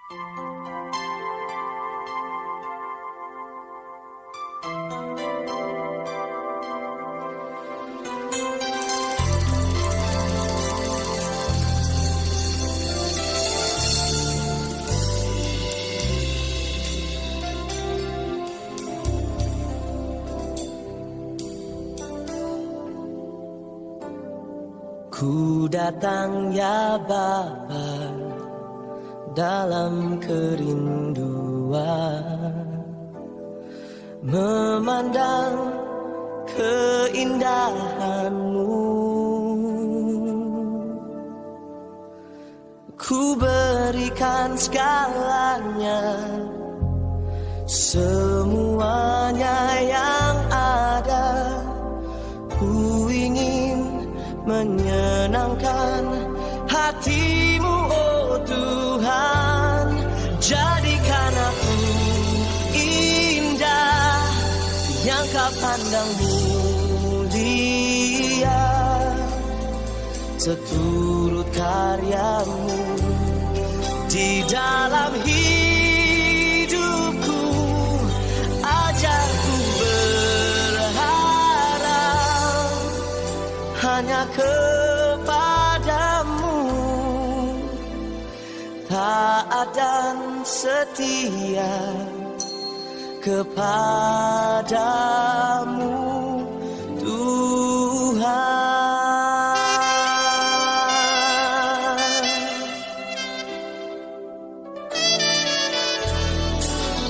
Ku datang ya Bapa dalam kerinduan, memandang keindahan-Mu. Ku berikan segalanya, semuanya yang ada. Ku ingin menyenangkan hati-Mu, oh Tuhan. Jadikan aku indah yang Kau pandang mulia, seturut karya-Mu di dalam hidupku. Ajarku berharap hanya kepada-Mu, taat dan setia kepada-Mu, Tuhan.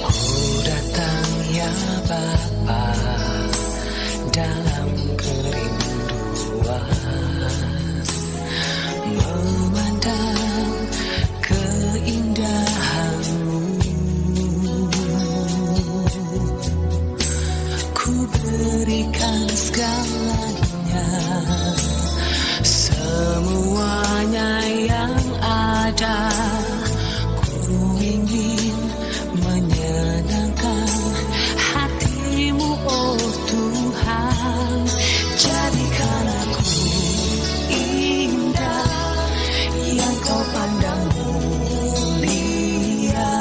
Ku datang ya Bapa dalam kerinduan, memandang keindahan-Mu. Ku berikan segalanya, semuanya yang ada. Ku ingin menyenangkan hati-Mu, oh Tuhan. Jadikan aku indah yang Kau pandang mulia,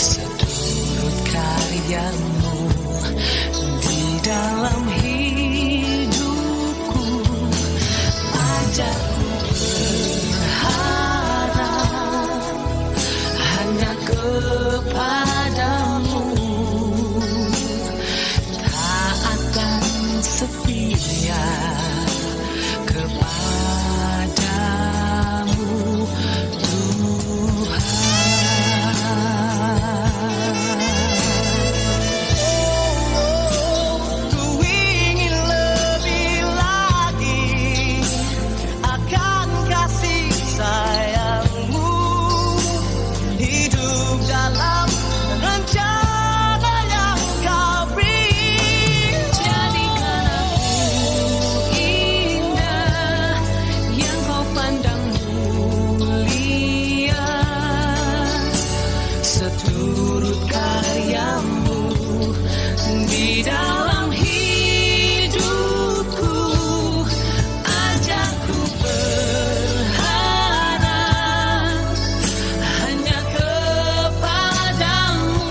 seturut karya-Mu di dalam hidupku. Ajarku berharap hanya kepada-Mu, taat dan setia kepada-Mu, Tuhan. Ku ingin lebih lagi akan kasih sayang-Mu, hidup dalam rencana yang Kau beri. Jadikan aku indah yang Kau pandang mulia, seturut karya-Mu di dalam hidupku. Ajarku berharap hanya kepada-Mu,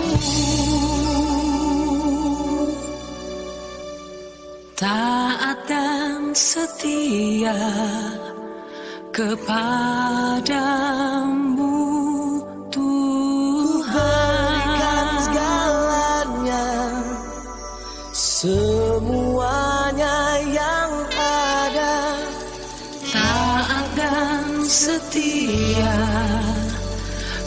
taat dan setia kepada-Mu, Berikan Tuhan. segalanya, semuanya yang ada. Taat dan setia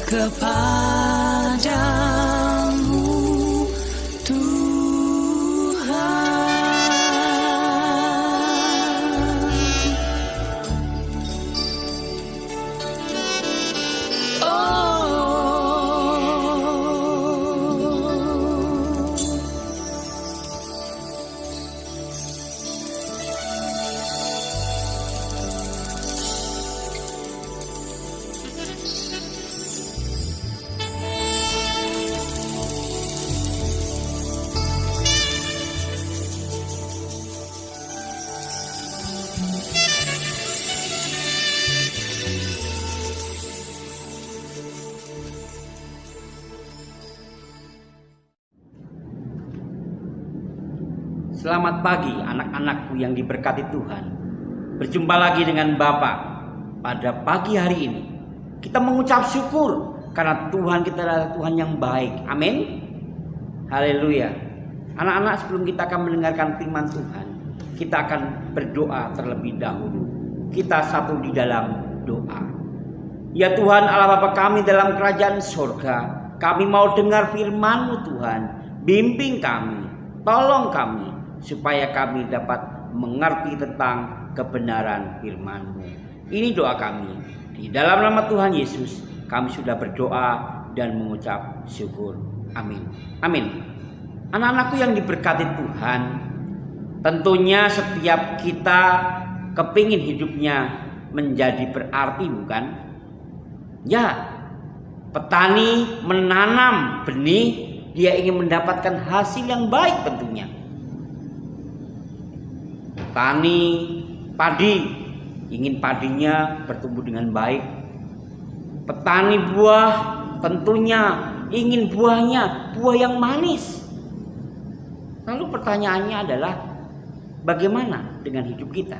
kepada-Mu, Tuhan. Oh, Selamat pagi anak-anakku yang diberkati Tuhan. Berjumpa lagi dengan Bapak pada pagi hari ini. Kita mengucap syukur karena Tuhan kita adalah Tuhan yang baik. Amin. Haleluya. Anak-anak, sebelum kita akan mendengarkan firman Tuhan, kita akan berdoa terlebih dahulu. Kita satu di dalam doa. Ya Tuhan Allah Bapa kami dalam kerajaan surga, kami mau dengar firman-Mu Tuhan. Bimbing kami, tolong kami, supaya kami dapat mengerti tentang kebenaran firman-Mu. Ini doa kami. Di dalam nama Tuhan Yesus kami sudah berdoa dan mengucap syukur. Amin. Amin. Anak-anakku yang diberkati Tuhan, tentunya setiap kita kepingin hidupnya menjadi berarti, bukan? Ya, petani menanam benih, dia ingin mendapatkan hasil yang baik tentunya. Petani padi ingin padinya bertumbuh dengan baik. Petani buah tentunya ingin buahnya buah yang manis. Lalu pertanyaannya adalah, bagaimana dengan hidup kita?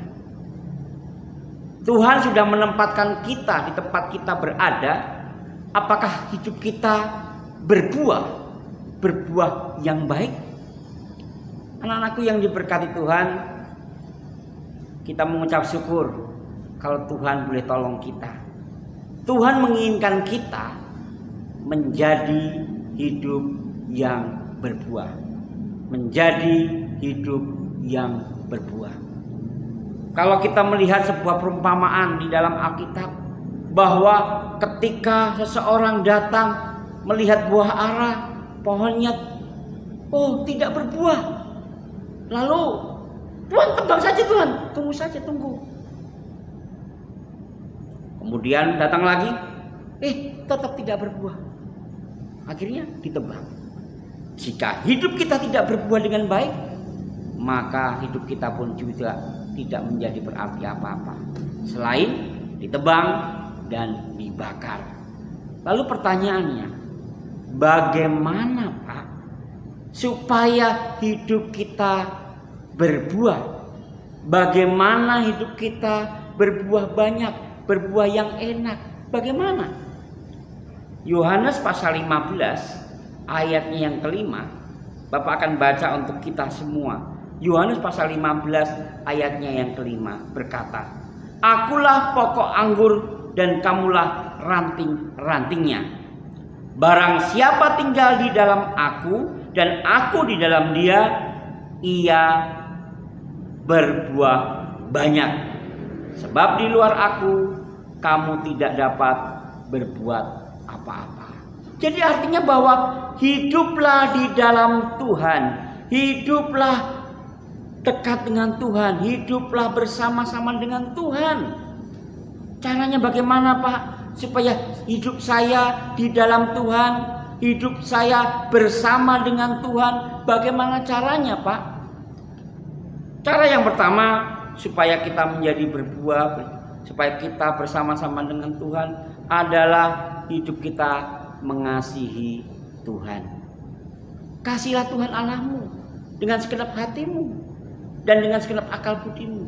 Tuhan sudah menempatkan kita di tempat kita berada. Apakah hidup kita berbuah yang baik? Anak-anakku yang diberkati Tuhan, kita mengucap syukur kalau Tuhan boleh tolong kita. Tuhan menginginkan kita menjadi hidup yang berbuah. Menjadi hidup yang berbuah. Kalau kita melihat sebuah perumpamaan di dalam Alkitab, bahwa ketika seseorang datang melihat buah ara, pohonnya tidak berbuah. Lalu Tuhan tebang saja, Tuhan, tunggu. Kemudian datang lagi, tetap tidak berbuah. Akhirnya ditebang. Jika hidup kita tidak berbuah dengan baik, maka hidup kita pun juga tidak menjadi berarti apa-apa selain ditebang dan dibakar. Lalu pertanyaannya, bagaimana Pak supaya hidup kita berbuah? Bagaimana hidup kita berbuah banyak, berbuah yang enak? Bagaimana? Yohanes pasal 15 ayatnya yang kelima, Bapak akan baca untuk kita semua. Yohanes pasal 15 ayatnya yang kelima berkata, Akulah pokok anggur dan kamulah ranting-rantingnya. Barang siapa tinggal di dalam aku dan aku di dalam dia, ia berbuah banyak. Sebab di luar aku kamu tidak dapat berbuat apa-apa. Jadi artinya bahwa hiduplah di dalam Tuhan, hiduplah dekat dengan Tuhan, hiduplah bersama-sama dengan Tuhan. Caranya bagaimana Pak? Supaya hidup saya di dalam Tuhan, hidup saya bersama dengan Tuhan. Bagaimana caranya Pak? Cara yang pertama, supaya kita menjadi berbuah, supaya kita bersama-sama dengan Tuhan, adalah hidup kita mengasihi Tuhan. Kasihilah Tuhan Allahmu dengan segenap hatimu dan dengan segenap akal budimu.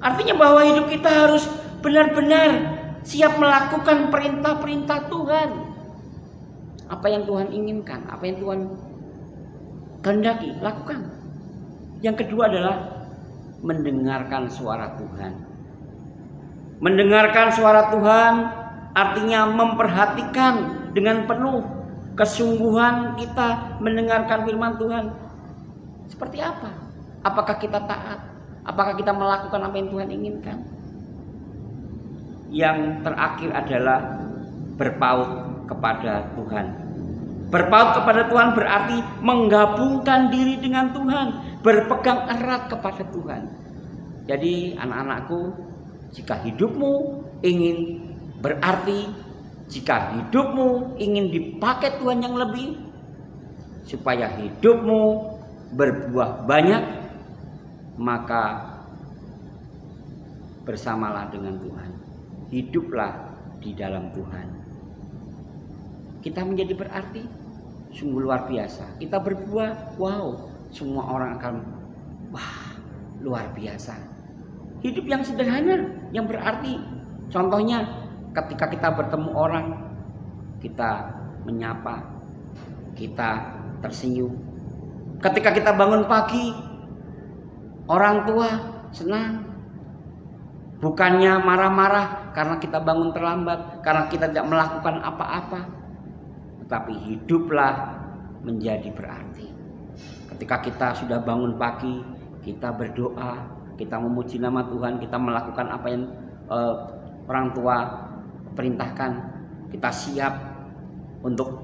Artinya bahwa hidup kita harus benar-benar siap melakukan perintah-perintah Tuhan. Apa yang Tuhan inginkan, apa yang Tuhan kehendaki, lakukan. Yang kedua adalah mendengarkan suara Tuhan. Mendengarkan suara Tuhan artinya memperhatikan dengan penuh kesungguhan kita mendengarkan firman Tuhan. Seperti apa? Apakah kita taat? Apakah kita melakukan apa yang Tuhan inginkan? Yang terakhir adalah berpaut kepada Tuhan. Berpaut kepada Tuhan berarti menggabungkan diri dengan Tuhan, berpegang erat kepada Tuhan. Jadi anak-anakku, jika hidupmu ingin berarti, jika hidupmu ingin dipakai Tuhan yang lebih, supaya hidupmu berbuah banyak, maka bersamalah dengan Tuhan. Hiduplah di dalam Tuhan. Kita menjadi berarti, sungguh luar biasa. Kita berbuah, wow, semua orang akan, wah, luar biasa. Hidup yang sederhana, yang berarti. Contohnya ketika kita bertemu orang, kita menyapa, kita tersenyum. Ketika kita bangun pagi, orang tua senang. Bukannya marah-marah karena kita bangun terlambat, karena kita tidak melakukan apa-apa. Tetapi hiduplah menjadi berarti. Ketika kita sudah bangun pagi, kita berdoa, kita memuji nama Tuhan, kita melakukan apa yang orang tua perintahkan. Kita siap untuk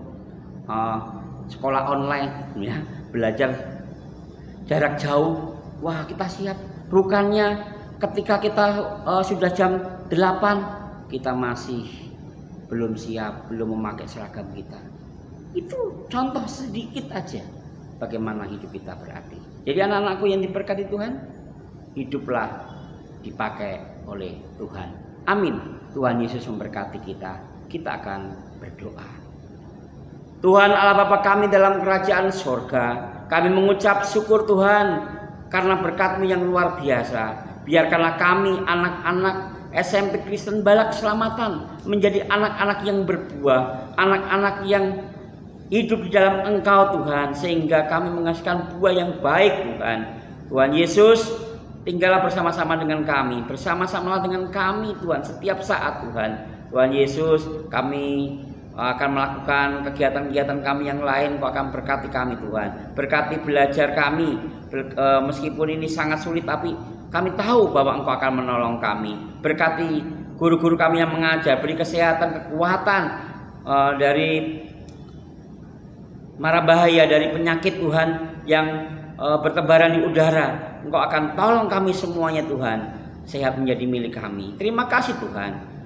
sekolah online, ya, belajar jarak jauh. Wah, kita siap. Bukannya ketika kita sudah jam 8, kita masih belum siap, belum memakai seragam kita. Itu contoh sedikit aja bagaimana hidup kita berarti. Jadi anak-anakku yang diberkati Tuhan, hiduplah dipakai oleh Tuhan. Amin. Tuhan Yesus memberkati kita. Kita akan berdoa. Tuhan Allah Bapa kami dalam kerajaan sorga, kami mengucap syukur Tuhan karena berkat-Mu yang luar biasa. Biarkanlah kami anak-anak SMP Kristen Balak Keselamatan menjadi anak-anak yang berbuah, anak-anak yang hidup di dalam Engkau Tuhan, sehingga kami menghasilkan buah yang baik Tuhan. Tuhan Yesus, tinggallah bersama-sama dengan kami, bersama-sama dengan kami Tuhan setiap saat Tuhan. Tuhan Yesus, kami akan melakukan kegiatan-kegiatan kami yang lain. Kau akan berkati kami Tuhan, berkati belajar kami, meskipun ini sangat sulit tapi kami tahu bahwa Engkau akan menolong kami. Berkati guru-guru kami yang mengajar, beri kesehatan, kekuatan dari mara bahaya, dari penyakit Tuhan yang bertebaran di udara. Engkau akan tolong kami semuanya Tuhan, sehat menjadi milik kami. Terima kasih Tuhan.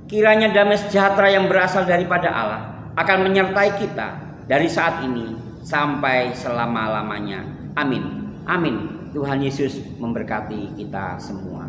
Kiranya damai sejahtera yang berasal daripada Allah akan menyertai kita dari saat ini sampai selama-lamanya. Amin. Amin. Tuhan Yesus memberkati kita semua.